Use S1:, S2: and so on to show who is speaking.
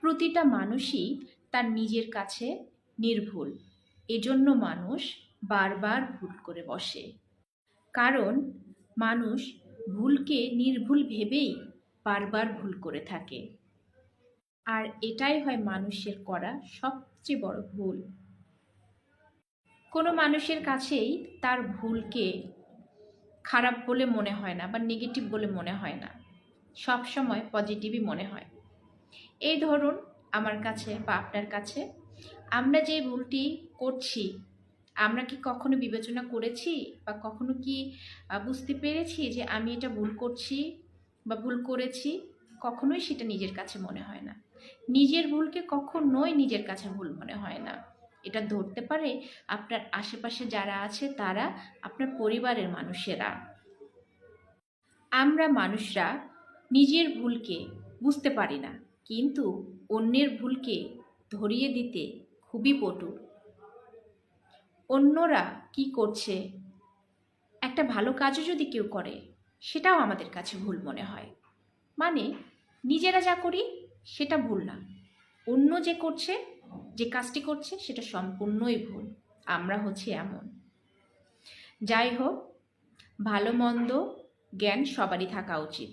S1: প্রতিটা মানুষই তার নিজের কাছে নির্ভুল। এজন্য মানুষ বারবার ভুল করে বসে, কারণ মানুষ ভুলকে নির্ভুল ভেবেই বারবার ভুল করে থাকে। আর এটাই হয় মানুষের করা সবচেয়ে বড় ভুল। কোনো মানুষের কাছেই তার ভুলকে খারাপ বলে মনে হয় না বা নেগেটিভ বলে মনে হয় না, সব সময় পজিটিভই মনে হয়। এই ধরুন আমার কাছে বা আপনার কাছে, আমরা যে ভুলটি করছি, আমরা কি কখনো বিবেচনা করেছি বা কখনো কি বুঝতে পেরেছি যে আমি এটা ভুল করছি বা ভুল করেছি? কখনোই সেটা নিজের কাছে মনে হয় না। নিজের ভুলকে কখনোই নিজের কাছে ভুল মনে হয় না। এটা ধরতে পারে আপনার আশেপাশে যারা আছে তারা, আপনার পরিবারের মানুষেরা। আমরা মানুষরা নিজের ভুলকে বুঝতে পারি না, কিন্তু অন্যের ভুলকে ধরিয়ে দিতে খুবই পটু। অন্যরা কি করছে, একটা ভালো কাজও যদি কেউ করে, সেটাও আমাদের কাছে ভুল মনে হয়। মানে নিজেরা যা করি সেটা ভুল না, অন্য যে করছে, যে কাজটি করছে সেটা সম্পূর্ণই ভুল। আমরা হচ্ছে এমন। যাই হোক, ভালো মন্দ জ্ঞান সবারই থাকা উচিত।